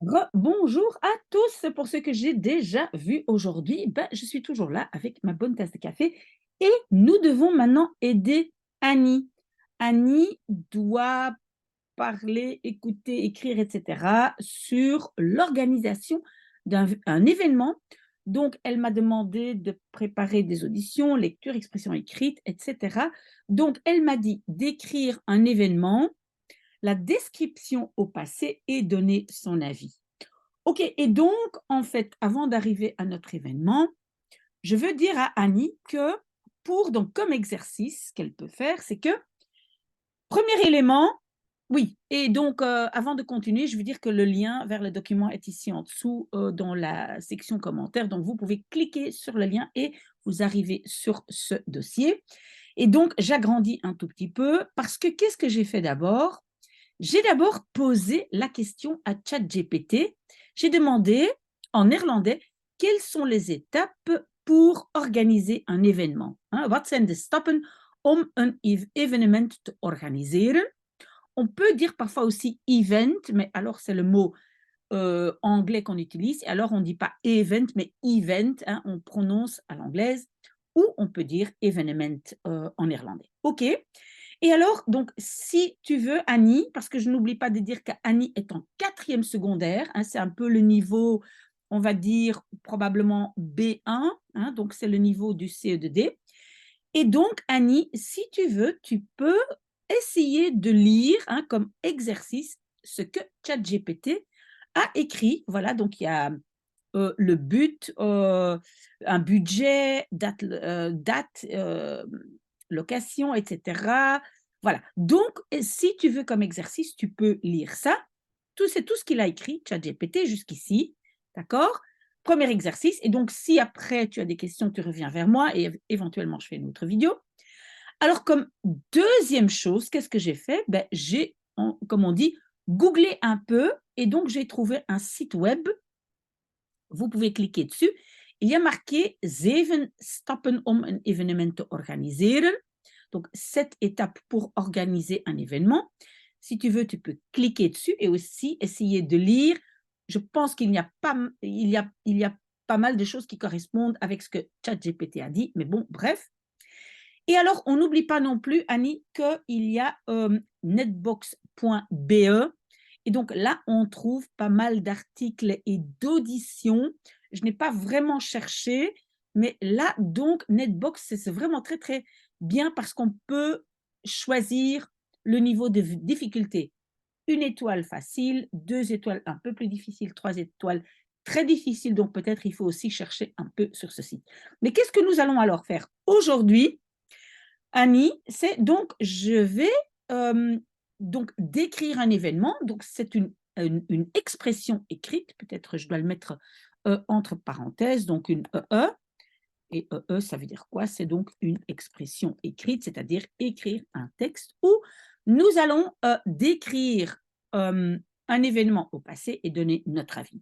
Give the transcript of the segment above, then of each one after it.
Bonjour à tous. Pour ceux que j'ai déjà vus aujourd'hui, je suis toujours là avec ma bonne tasse de café et nous devons maintenant aider Annie. Annie doit parler, écouter, écrire, etc. sur l'organisation d'un événement. Donc, elle m'a demandé de préparer des auditions, lecture, expression écrite, etc. Donc, elle m'a dit d'écrire un événement, la description au passé et donner son avis. OK, et donc, en fait, avant d'arriver à notre événement, je veux dire à Annie que donc comme exercice, ce qu'elle peut faire, c'est que, premier élément, oui, et donc, avant de continuer, je veux dire que le lien vers le document est ici en dessous, dans la section commentaires. Donc, vous pouvez cliquer sur le lien et vous arrivez sur ce dossier. Et donc, j'agrandis un tout petit peu parce que qu'est-ce que j'ai fait d'abord? J'ai d'abord posé la question à ChatGPT. J'ai demandé en néerlandais quelles sont les étapes pour organiser un événement. Wat zijn de stappen om een evenement te organiseren? On peut dire parfois aussi event, mais alors c'est le mot anglais qu'on utilise. Alors on ne dit pas event, mais event, on prononce à l'anglaise, ou on peut dire evenement en néerlandais. OK. Et alors, donc, si tu veux, Annie, parce que je n'oublie pas de dire qu'Annie est en quatrième secondaire, c'est un peu le niveau, on va dire, probablement B1, donc c'est le niveau du CE2D. Et donc, Annie, si tu veux, tu peux essayer de lire comme exercice ce que ChatGPT a écrit. Voilà, donc il y a le but, un budget, date, location, etc. Voilà. Donc, si tu veux comme exercice, tu peux lire ça. C'est tout ce qu'il a écrit, ChatGPT, jusqu'ici. D'accord? Premier exercice. Et donc, si après tu as des questions, tu reviens vers moi et éventuellement, je fais une autre vidéo. Alors, comme deuxième chose, qu'est-ce que j'ai fait? J'ai, comme on dit, googlé un peu et donc j'ai trouvé un site web. Vous pouvez cliquer dessus. Il y a marqué 7 stappen om een evenement te organiseren. Donc, 7 étapes pour organiser un événement. Si tu veux, tu peux cliquer dessus et aussi essayer de lire. Je pense qu'il n'y a pas, il y a pas mal de choses qui correspondent avec ce que ChatGPT a dit, mais bon, bref. Et alors, on n'oublie pas non plus, Annie, qu'il y a netbox.be. Et donc là, on trouve pas mal d'articles et d'auditions. Je n'ai pas vraiment cherché, mais là, donc, Netbox, c'est vraiment très, très bien parce qu'on peut choisir le niveau de difficulté. Une étoile facile, 2 étoiles un peu plus difficile, 3 étoiles très difficile. Donc, peut-être il faut aussi chercher un peu sur ce site. Mais qu'est-ce que nous allons alors faire aujourd'hui, Annie? C'est donc, je vais donc décrire un événement. Donc, c'est une expression écrite. Peut-être je dois le mettre entre parenthèses. Donc, une EE. Et EE, ça veut dire quoi? C'est donc une expression écrite, c'est-à-dire écrire un texte où nous allons décrire un événement au passé et donner notre avis.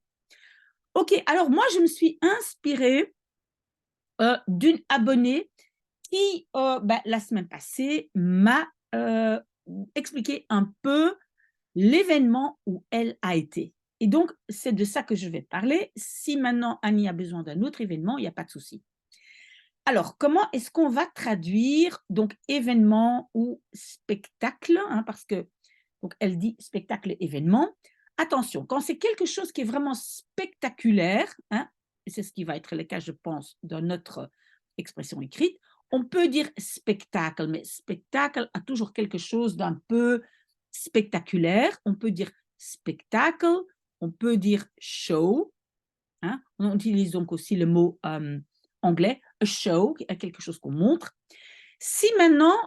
OK, alors moi, je me suis inspirée d'une abonnée qui, la semaine passée, m'a expliqué un peu l'événement où elle a été. Et donc, c'est de ça que je vais parler. Si maintenant Annie a besoin d'un autre événement, il n'y a pas de souci. Alors, comment est-ce qu'on va traduire donc événement ou spectacle, parce que donc elle dit spectacle événement. Attention, quand c'est quelque chose qui est vraiment spectaculaire, et c'est ce qui va être le cas, je pense, dans notre expression écrite, on peut dire spectacle, mais spectacle a toujours quelque chose d'un peu spectaculaire. On peut dire spectacle, on peut dire show, on utilise donc aussi le mot anglais, a show, quelque chose qu'on montre. Si maintenant,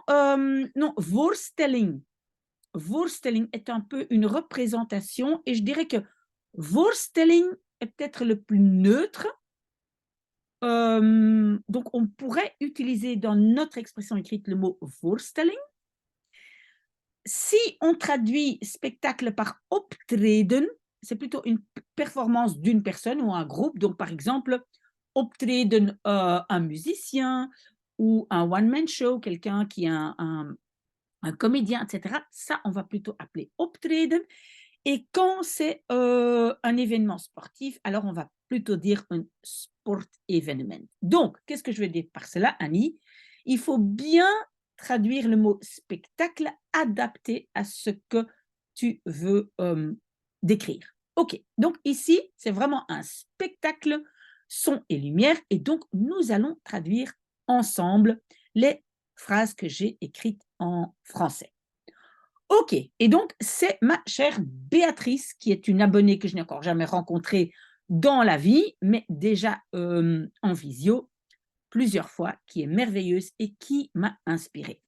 non, voorstelling. Voorstelling est un peu une représentation et je dirais que voorstelling est peut-être le plus neutre. Donc, on pourrait utiliser dans notre expression écrite le mot voorstelling. Si on traduit spectacle par optreden, c'est plutôt une performance d'une personne ou un groupe. Donc, par exemple, optreden, un musicien ou un one-man show, quelqu'un qui est un comédien, etc. Ça, on va plutôt appeler optreden. Et quand c'est un événement sportif, alors on va plutôt dire un sport événement. Donc, qu'est-ce que je veux dire par cela, Annie? Il faut bien traduire le mot spectacle adapté à ce que tu veux décrire. OK, donc ici, c'est vraiment un spectacle son et lumière, et donc nous allons traduire ensemble les phrases que j'ai écrites en français. OK, et donc c'est ma chère Béatrice, qui est une abonnée que je n'ai encore jamais rencontrée dans la vie, mais déjà en visio plusieurs fois, qui est merveilleuse et qui m'a inspirée.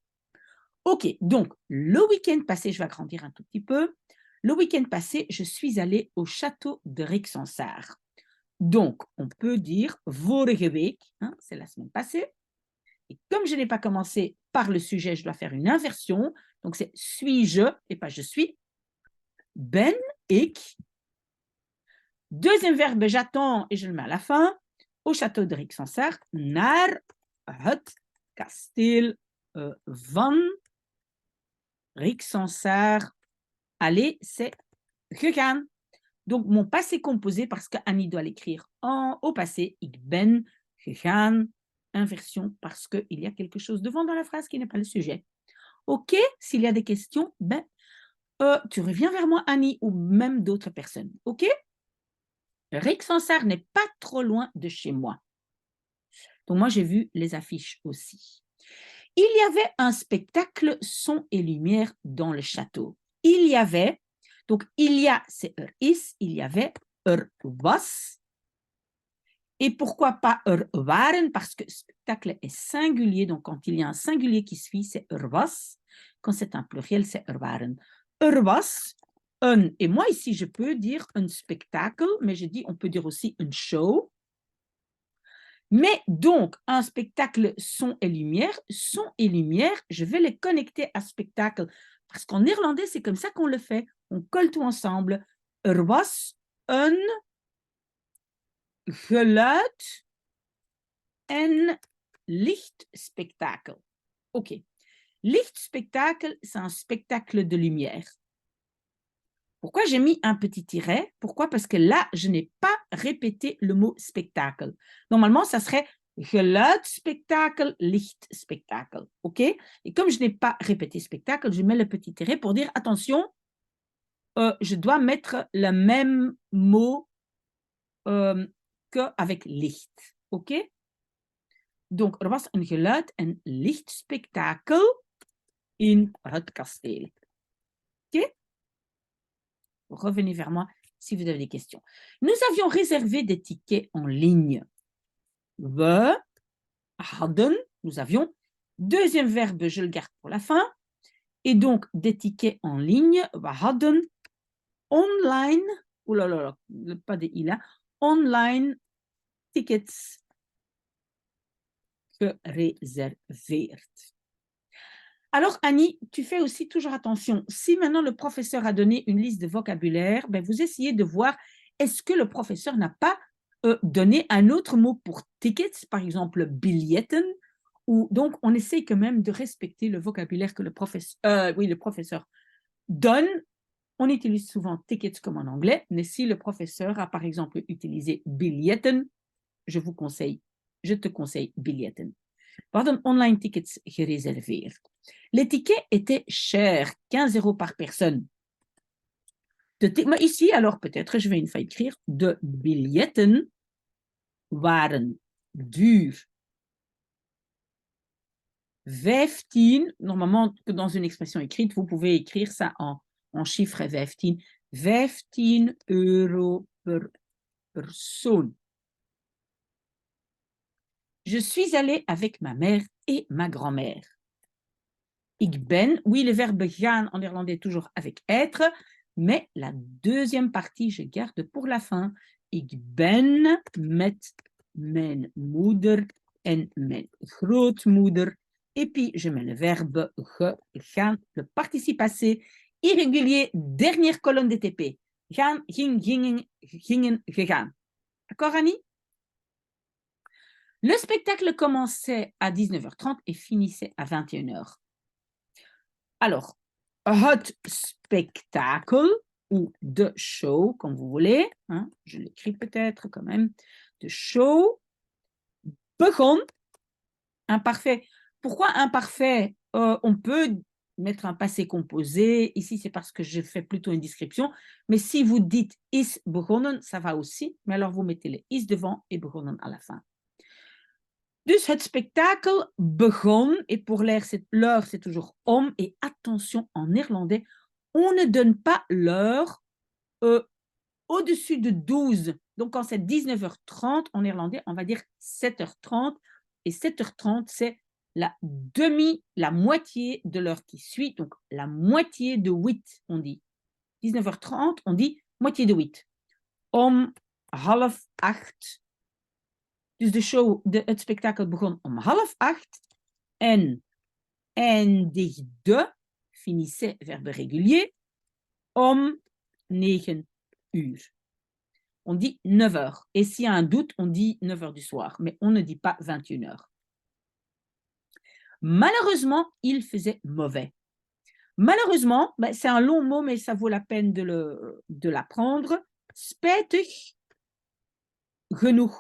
OK, donc le week-end passé, je vais agrandir un tout petit peu. Le week-end passé, je suis allée au château de Rixensart. Donc, on peut dire vorige week, hein, c'est la semaine passée. Et comme je n'ai pas commencé par le sujet, je dois faire une inversion. Donc, c'est suis-je et pas je suis. Ben ik. Deuxième verbe, j'attends et je le mets à la fin. Au château de Rixensart, naar het kasteel van Rixensart. Allez, c'est gegaan. Donc, mon passé composé, parce qu'Annie doit l'écrire au passé, ik ben gegaan, inversion, parce qu'il y a quelque chose devant dans la phrase qui n'est pas le sujet. OK, s'il y a des questions, ben, tu reviens vers moi, Annie, ou même d'autres personnes. OK? Rixensart n'est pas trop loin de chez moi. Donc, moi, j'ai vu les affiches aussi. Il y avait un spectacle son et lumière dans le château. Il y avait, donc il y a, c'est is, il y avait, was. Et pourquoi pas waren? Parce que spectacle est singulier, donc quand il y a un singulier qui suit, c'est was. Quand c'est un pluriel, c'est waren. Was, un, et moi ici, je peux dire un spectacle, mais je dis, on peut dire aussi une show. Mais donc, un spectacle son et lumière, je vais les connecter à spectacle. Parce qu'en néerlandais, c'est comme ça qu'on le fait. On colle tout ensemble. Was een geluid en lichtspectacle. OK. Lichtspectacle, c'est un spectacle de lumière. Pourquoi j'ai mis un petit tiret? Pourquoi? Parce que là, je n'ai pas répété le mot spectacle. Normalement, ça serait geluidspectacle, lichtspectacle. OK? Et comme je n'ai pas répété spectacle, je mets le petit tiret pour dire attention, je dois mettre le même mot qu'avec licht. OK? Donc, er was een geluid- en lichtspectakel in het kasteel. OK? Revenez vers moi si vous avez des questions. Nous avions réservé des tickets en ligne. We hadden, nous avions, deuxième verbe, je le garde pour la fin, et donc des tickets en ligne. We hadden online, oulala, pas de i là, online tickets gereserveerd. Alors, Annie, tu fais aussi toujours attention. Si maintenant le professeur a donné une liste de vocabulaire, ben vous essayez de voir est-ce que le professeur n'a pas donné un autre mot pour tickets, par exemple billetten, ou donc on essaye quand même de respecter le vocabulaire que le professeur donne. On utilise souvent tickets comme en anglais, mais si le professeur a par exemple utilisé billetten, je te conseille billetten. We hadden online tickets gereserveerd. Les tickets étaient chers, 15 € par personne. Maar ici, alors peut-être, je vais une fois écrire, de billetten waren duur. 15, normalement, dans une expression écrite, vous pouvez écrire ça en chiffre 15. 15 € per persoon. Je suis allée avec ma mère et ma grand-mère. Ik ben, oui, le verbe gaan en néerlandais toujours avec être, mais la deuxième partie, je garde pour la fin. Ik ben met mijn moeder en mijn grootmoeder. Et puis, je mets le verbe gegaan, le participe passé, irrégulier, dernière colonne de TP. Gaan, ging, gingen, gingen, gegaan. D'accord, Annie? Le spectacle commençait à 19h30 et finissait à 21h. Alors, het spektakel ou de show, comme vous voulez. Hein, je l'écris peut-être quand même. De show. Begon. Imparfait. Pourquoi imparfait? On peut mettre un passé composé. Ici, c'est parce que je fais plutôt une description. Mais si vous dites is begonnen, ça va aussi. Mais alors, vous mettez le is devant et begonnen à la fin. Dus het spektakel begon, et pour l'heure, c'est toujours om, et attention, en néerlandais, on ne donne pas l'heure au-dessus de 12. Donc, quand c'est 19h30, en néerlandais, on va dire 7h30, et 7h30, c'est la moitié de l'heure qui suit, donc la moitié de 8, on dit. 19h30, on dit moitié de 8. Om 7:30. Dus het spektakel begon om 7:30 en eindigde, finissait, verbe régulier, om 9 uur. On dit 9 heures. Et s'il y a un doute, on dit 9 heures du soir, mais on ne dit pas 21 heures. Malheureusement, il faisait mauvais. Malheureusement, c'est un long mot, mais ça vaut la peine de l'apprendre. Spijtig genoeg.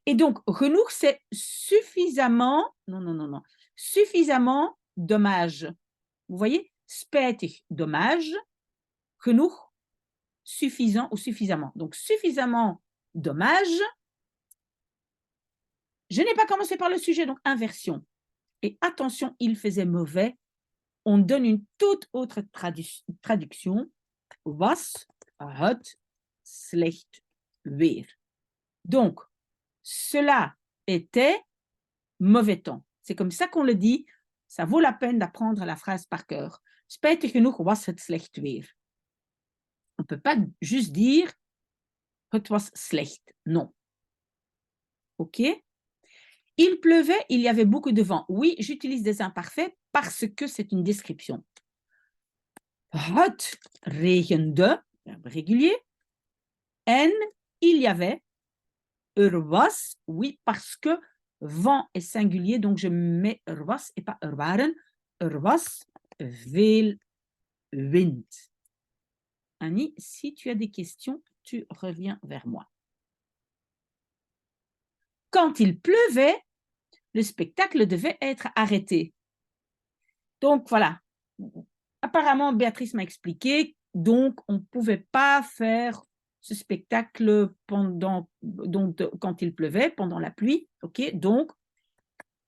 Et donc, genoeg, c'est suffisamment, non, suffisamment dommage. Vous voyez, spijtig, dommage, genoeg, suffisant ou suffisamment. Donc, suffisamment dommage. Je n'ai pas commencé par le sujet, donc inversion. Et attention, il faisait mauvais. On donne une toute autre traduction. Was het slecht weer. Donc, cela était mauvais temps. C'est comme ça qu'on le dit. Ça vaut la peine d'apprendre la phrase par cœur. Spijtig genoeg was het slecht weer. On ne peut pas juste dire het was slecht. Non. OK? Il pleuvait, il y avait beaucoup de vent. Oui, j'utilise des imparfaits parce que c'est une description. Het regende, verbe régulier. En il y avait, was, oui, parce que vent est singulier, donc je mets was et pas waren. Was veel wind. Annie, si tu as des questions, tu reviens vers moi. Quand il pleuvait, le spectacle devait être arrêté. Donc voilà. Apparemment, Béatrice m'a expliqué, donc on ne pouvait pas faire ce spectacle quand il pleuvait, pendant la pluie. Ok, donc,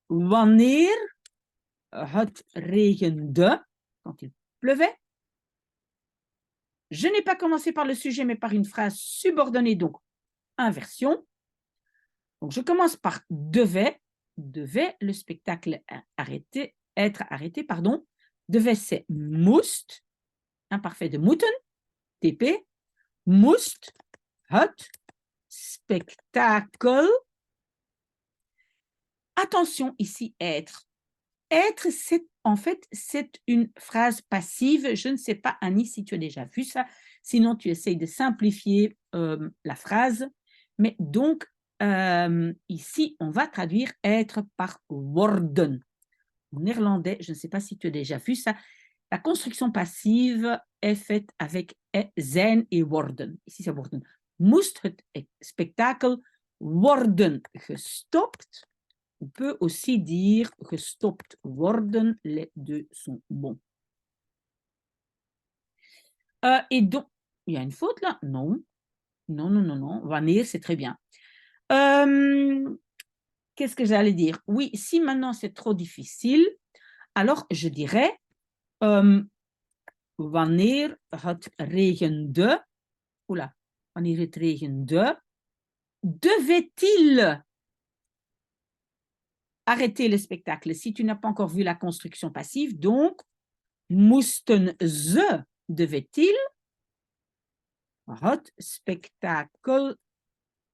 wanneer het regende, quand il pleuvait. Je n'ai pas commencé par le sujet, mais par une phrase subordonnée, donc inversion. Donc, je commence par devait. Devait le spectacle être arrêté, pardon. Devait, c'est moest, imparfait de moeten, TP. Moest het spectacle. Attention ici, être. Être, c'est une phrase passive. Je ne sais pas, Annie, si tu as déjà vu ça. Sinon, tu essayes de simplifier la phrase. Mais donc, ici, on va traduire être par worden. En néerlandais, je ne sais pas si tu as déjà vu ça. La construction passive est faite avec zijn et worden. Ici, c'est worden. Moest het spektakel worden gestopt? On peut aussi dire gestopt worden. Les deux sont bons. Et donc, il y a une faute là? Non. Non. Wanneer, c'est très bien. Qu'est-ce que j'allais dire? Oui, si maintenant c'est trop difficile, alors je dirais wanneer het regende, wanneer het regende, devait-il arrêter le spectacle? Si tu n'as pas encore vu la construction passive, donc, moesten ze, devait-il, het spektakel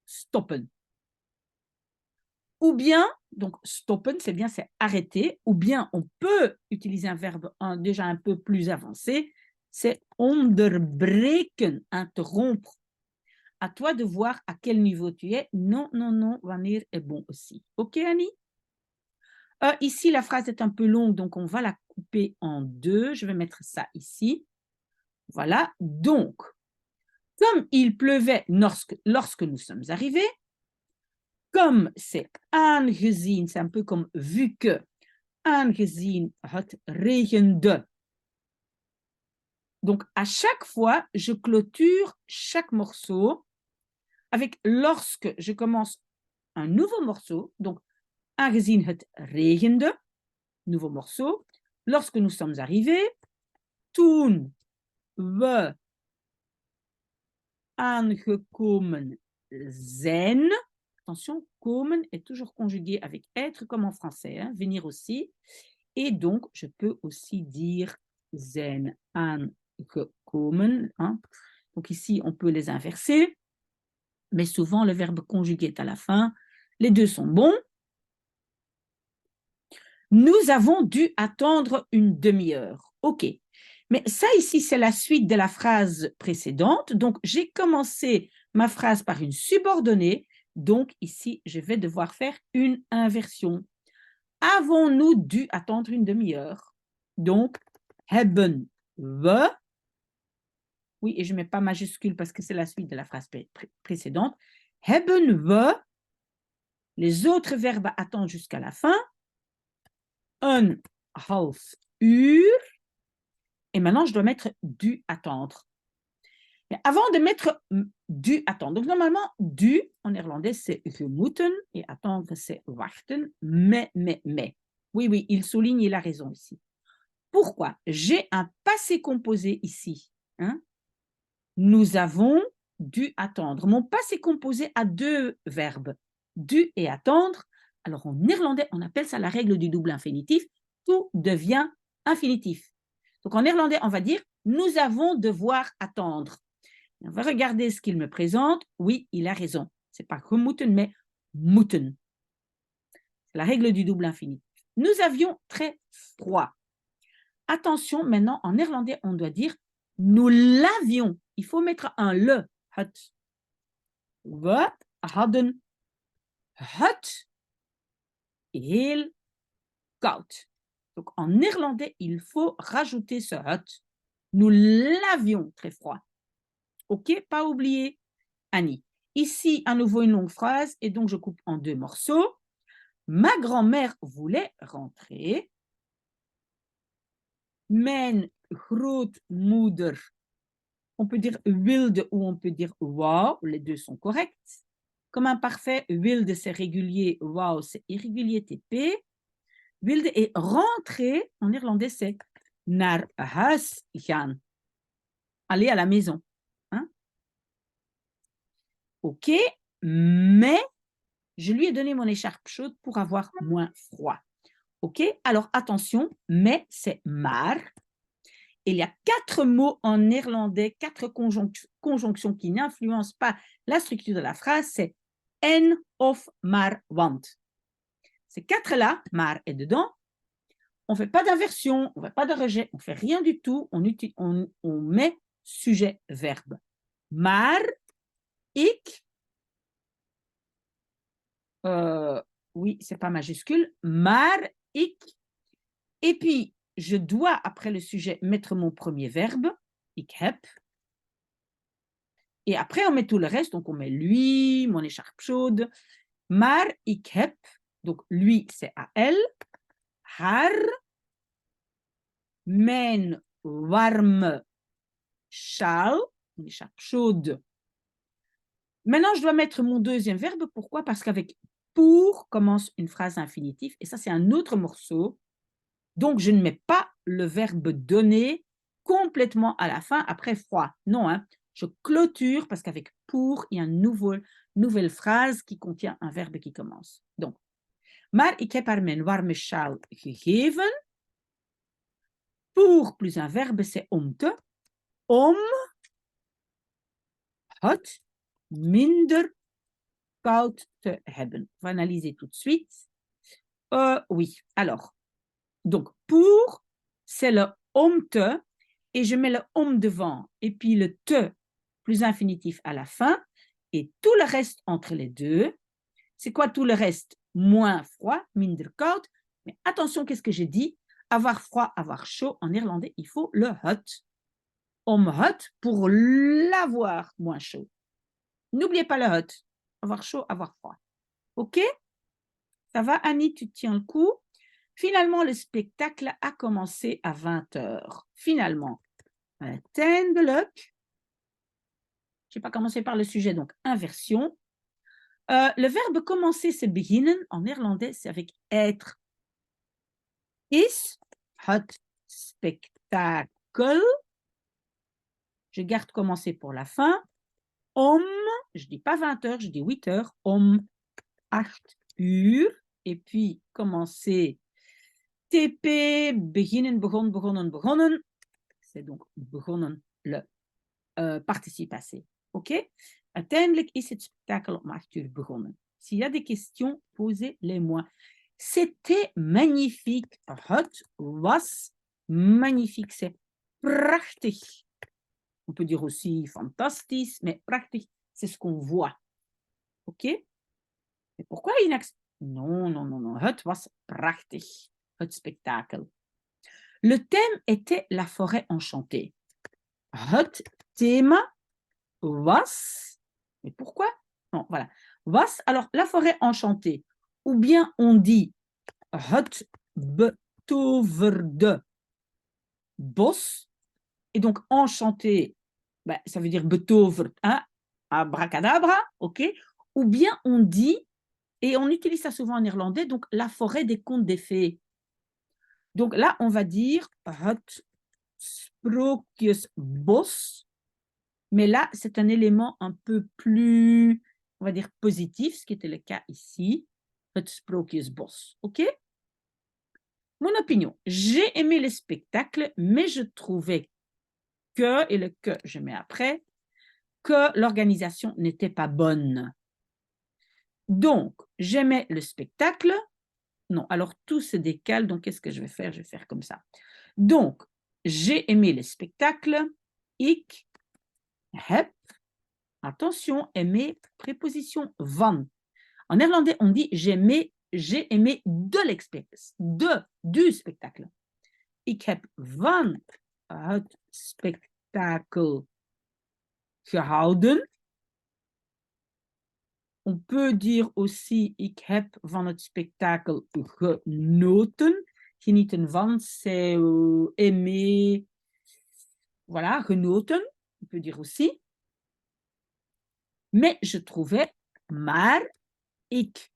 stoppen? Ou bien, donc stoppen, c'est bien, c'est arrêter, ou bien on peut utiliser un verbe déjà un peu plus avancé, c'est onderbreken, interrompre. À toi de voir à quel niveau tu es. Non, wanneer est bon aussi. OK, Annie? Ici, la phrase est un peu longue, donc on va la couper en deux. Je vais mettre ça ici. Voilà, donc, comme il pleuvait lorsque nous sommes arrivés, comme c'est aangezien, c'est un peu comme vu que, aangezien het regende. Donc, à chaque fois, je clôture chaque morceau avec lorsque je commence un nouveau morceau, donc aangezien het regende, nouveau morceau, lorsque nous sommes arrivés, toen we aangekomen zijn. Attention, komen est toujours conjugué avec être comme en français, hein, venir aussi. Et donc, je peux aussi dire zijn aangekomen. Hein. Donc ici, on peut les inverser, mais souvent le verbe conjugué est à la fin. Les deux sont bons. Nous avons dû attendre une demi-heure. OK. Mais ça ici, c'est la suite de la phrase précédente. Donc, j'ai commencé ma phrase par une subordonnée. Donc, ici, je vais devoir faire une inversion. Avons-nous dû attendre une demi-heure? Donc, hebben we. Oui, et je ne mets pas majuscule parce que c'est la suite de la phrase précédente. Hebben we. Les autres verbes attendent jusqu'à la fin. Een half uur. Et maintenant, je dois mettre dû attendre. Mais avant de mettre dû attendre, donc normalement, dû en néerlandais, c'est gemoeten et attendre, c'est wachten. Mais. Oui, il souligne, il a raison ici. Pourquoi? J'ai un passé composé ici. Hein? Nous avons dû attendre. Mon passé composé a deux verbes, dû et attendre. Alors en néerlandais, on appelle ça la règle du double infinitif. Tout devient infinitif. Donc en néerlandais, on va dire nous avons devoir attendre. On va regarder ce qu'il me présente. Oui, il a raison. Ce n'est pas gemoeten, mais moeten. C'est la règle du double infinitif. Nous avions très froid. Attention, maintenant, en néerlandais, on doit dire nous l'avions. Il faut mettre un le. Het. We hadden het heel koud. Donc, en néerlandais, il faut rajouter ce het. Nous l'avions très froid. OK, pas oublier Annie. Ici, à nouveau une longue phrase, et donc je coupe en deux morceaux. Ma grand-mère voulait rentrer. Mijn grootmoeder, on peut dire wilde ou on peut dire wou, les deux sont corrects. Comme imparfait, wilde c'est régulier, wou c'est irrégulier, TP. Wilde est rentrer, en irlandais c'est naar huis gaan. Aller à la maison. Hein? OK, mais je lui ai donné mon écharpe chaude pour avoir moins froid. OK, alors attention, mais c'est maar. Il y a 4 mots en néerlandais, 4 conjonctions qui n'influencent pas la structure de la phrase, c'est en, of, maar, want. Ces 4-là, maar est dedans, on ne fait pas d'inversion, on ne fait pas de rejet, on ne fait rien du tout, on met sujet-verbe. Maar, ik, oui, c'est pas majuscule, maar, ik, et puis, je dois, après le sujet, mettre mon premier verbe, ik heb. Et après, on met tout le reste. Donc, on met lui, mon écharpe chaude. Maar ik heb. Donc, lui, c'est à elle. Haar. Mijn warme sjaal. Mon écharpe chaude. Maintenant, je dois mettre mon deuxième verbe. Pourquoi? Parce qu'avec pour commence une phrase infinitive. Et ça, c'est un autre morceau. Donc, je ne mets pas le verbe donner complètement à la fin, après froid. Non, hein. Je clôture parce qu'avec pour, il y a une nouvelle phrase qui contient un verbe qui commence. Donc, maar ik heb haar mijn warme sjaal gegeven. Pour plus un verbe, c'est om te. Om het minder koud te hebben. On va analyser tout de suite. Oui, alors. Donc, pour, c'est le om te, et je mets le om devant, et puis le te, plus infinitif à la fin, et tout le reste entre les deux. C'est quoi tout le reste? Moins froid, minder koud. Mais attention, qu'est-ce que j'ai dit? Avoir froid, avoir chaud, en néerlandais, il faut le het. het, pour l'avoir moins chaud. N'oubliez pas le het. Avoir chaud, avoir froid. OK? Ça va, Annie, tu tiens le coup? Finalement, le spectacle a commencé à 20h. Finalement, uiteindelijk. Je n'ai pas commencé par le sujet, donc inversion. Le verbe commencer, c'est beginnen. En néerlandais, c'est avec être. Is het spectacle. Je garde commencer pour la fin. Je ne dis pas 20h, je dis 8h. 8 uur. Et puis, commencer. TP, beginnen, begonnen. C'est donc begonnen, le participe passé. OK? Uiteindelijk is het spektakel om 8 uur begonnen. S'il y a des questions, posez-les-moi. C'était magnifique. Het was magnifique. C'est prachtig. On peut dire aussi fantastisch, mais prachtig, c'est ce qu'on voit. OK? Et pourquoi une accent? Non. Het was prachtig. Het spektakel. Le thème était la forêt enchantée. Het thema was. Mais pourquoi? Non, voilà. Was, alors la forêt enchantée. Ou bien on dit het betoverde bos. Et donc enchanté, ben, ça veut dire betoverd, hein? Abracadabra, ok? Ou bien on dit, et on utilise ça souvent en néerlandais, donc la forêt des contes des fées. Donc là, on va dire het sprookjesbos. Mais là, c'est un élément un peu plus, on va dire, positif, ce qui était le cas ici. Het sprookjesbos. OK? Mon opinion, j'ai aimé le spectacle, mais je trouvais que, et le que je mets après, que l'organisation n'était pas bonne. Donc, j'aimais le spectacle. Non, alors tout se décale, donc qu'est-ce que je vais faire? Je vais faire comme ça. Donc, j'ai aimé le spectacle. Ik heb, attention, aimé, préposition van. En néerlandais, on dit j'ai aimé de l'expérience, du spectacle. Ik heb van het spectacle gehouden. On peut dire aussi ik heb van het spectacle genoten. Genieten van, c'est aimer. Voilà, genoten, on peut dire aussi. Mais je trouvais, maar ik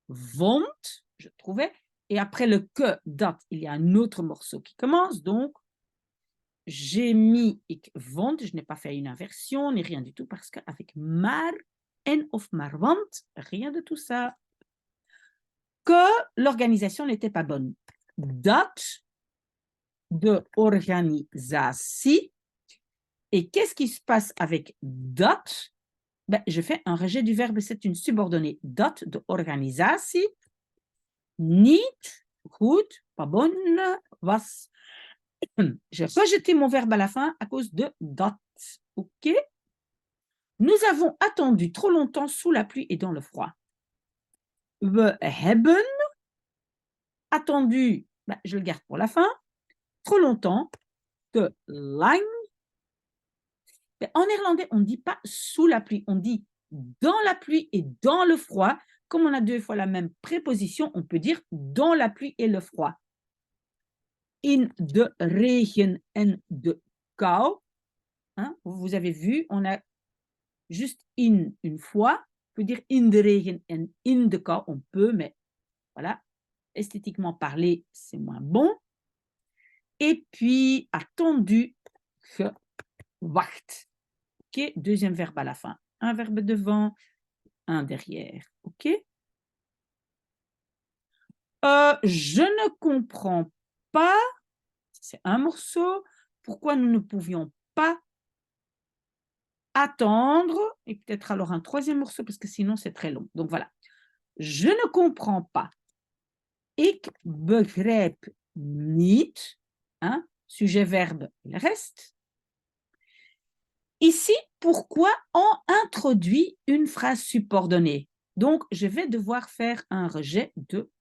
vond, je trouvais, et après le que, dat, il y a un autre morceau qui commence, donc j'ai mis ik vond, je n'ai pas fait une inversion, ni rien du tout, parce qu'avec maar en of maar want, rien de tout ça. Que l'organisation n'était pas bonne. Dat, de organisatie. Et qu'est-ce qui se passe avec dat? Ben, je fais un rejet du verbe, c'est une subordonnée. Dat, de organisatie. Niet goed, pas bonne, was. J'ai rejeté mon verbe à la fin à cause de dat. OK? Nous avons attendu trop longtemps sous la pluie et dans le froid. We hebben attendu, ben, je le garde pour la fin, trop longtemps, te lang. Ben, en néerlandais, on ne dit pas sous la pluie, on dit dans la pluie et dans le froid. Comme on a deux fois la même préposition, on peut dire dans la pluie et le froid. In de regen en de kou. Hein, vous avez vu, on a juste in une fois. On peut dire in de regen en in de kou. On peut, mais voilà, esthétiquement parlé, c'est moins bon. Et puis, attendu, gewacht. OK, deuxième verbe à la fin. Un verbe devant, un derrière. OK? Je ne comprends pas, c'est un morceau, pourquoi nous ne pouvions pas attendre, et peut-être alors un troisième morceau, parce que sinon c'est très long. Donc voilà. Je ne comprends pas. Ik begrijp niet. Hein? Sujet, verbe, le reste. Ici, pourquoi on introduit une phrase subordonnée? Donc, je vais devoir faire un rejet de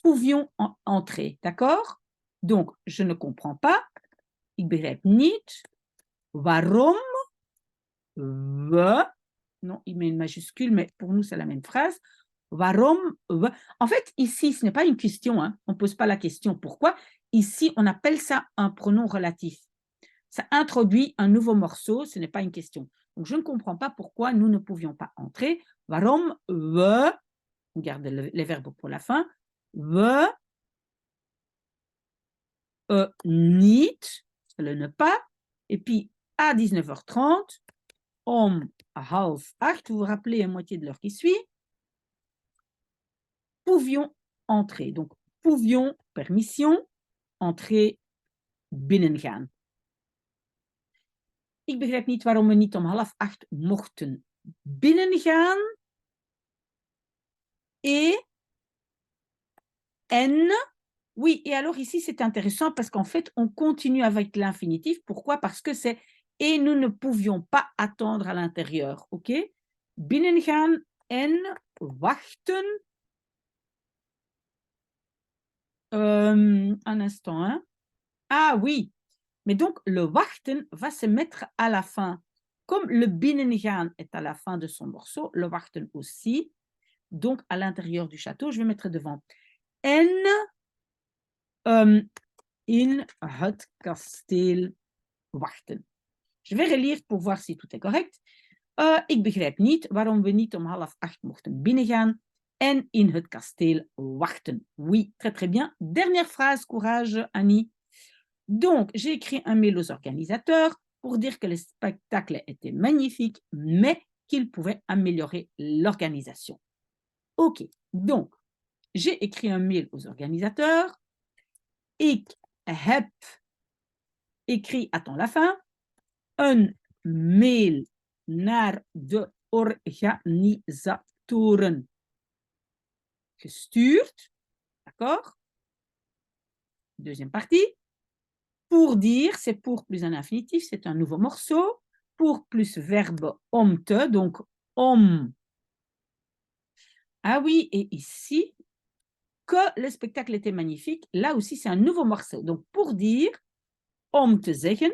pouvions entrer. D'accord? Donc, je ne comprends pas. Ik begrijp niet. Waarom we, non, il met une majuscule, mais pour nous, c'est la même phrase. Waarom we. En fait, ici, ce n'est pas une question, hein. On ne pose pas la question pourquoi. Ici, on appelle ça un pronom relatif. Ça introduit un nouveau morceau, ce n'est pas une question. Donc, je ne comprends pas pourquoi nous ne pouvions pas entrer. Waarom we, on garde les verbes pour la fin, we niet, c'est le ne pas, et puis à 19h30, om 7:30, vous vous rappelez à moitié de l'heure qui suit, pouvions entrer. Donc, pouvions, permission, entrer, binnengaan. Ik begrijp niet waarom we niet om 7:30 mochten binnengaan. Et, en, oui, et alors ici c'est intéressant parce qu'en fait on continue avec l'infinitif. Pourquoi? Parce que c'est et nous ne pouvions pas attendre à l'intérieur, ok? Binnengaan en wachten. Un instant, hein? Ah oui, mais donc le wachten va se mettre à la fin. Comme le binnengaan est à la fin de son morceau, le wachten aussi. Donc à l'intérieur du château, je vais mettre devant. En in het kasteel wachten. Je vais relire pour voir si tout est correct. Ik begrijp niet waarom we niet om 7:30 mochten binnengaan en in het kasteel wachten. Oui, très très bien. Dernière phrase, courage Annie. Donc, j'ai écrit un mail aux organisateurs pour dire que le spectacle était magnifique, mais qu'il pouvait améliorer l'organisation. Ok, donc, j'ai écrit un mail aux organisateurs. Ik heb écrit, attends la fin, een mail naar de organisatoren gestuurd. D'accord? Deuxième partie. Pour dire, c'est pour plus un infinitif, c'est un nouveau morceau. Pour plus verbe om te, donc om. Ah oui, et ici, que le spectacle était magnifique, là aussi c'est un nouveau morceau. Donc pour dire, om te zeggen.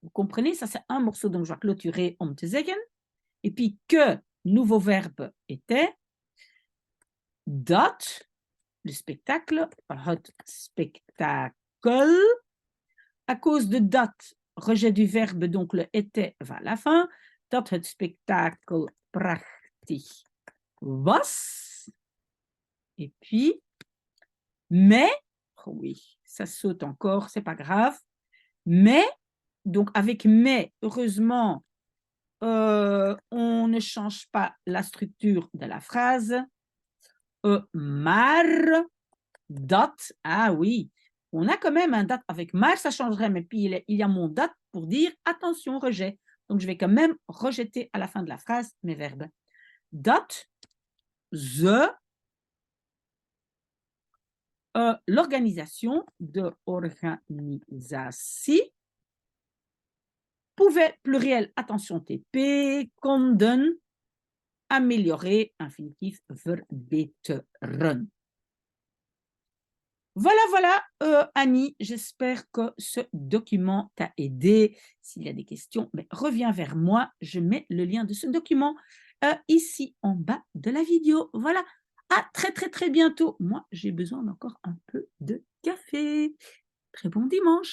Vous comprenez, ça c'est un morceau, donc je vais clôturer om te zeggen. Et puis que, nouveau verbe était, dat, le spectacle, het spectacle, à cause de dat, rejet du verbe, donc le était va à la fin, dat het spectacle prachtig was. Et puis, mais, oh oui, ça saute encore, c'est pas grave, mais, donc avec mais, heureusement, on ne change pas la structure de la phrase. Maar, dat, ah oui, on a quand même un dat avec maar, ça changerait, mais puis il y a mon dat pour dire attention, rejet. Donc je vais quand même rejeter à la fin de la phrase mes verbes. Dat, ze, l'organisation de organisatie pouvait, pluriel, attention TP, konden, améliorer, infinitif, verbeteren. Voilà, voilà, Annie, j'espère que ce document t'a aidé. S'il y a des questions, ben, reviens vers moi. Je mets le lien de ce document ici en bas de la vidéo. Voilà, à très, très, très bientôt. Moi, j'ai besoin d'encore un peu de café. Très bon dimanche.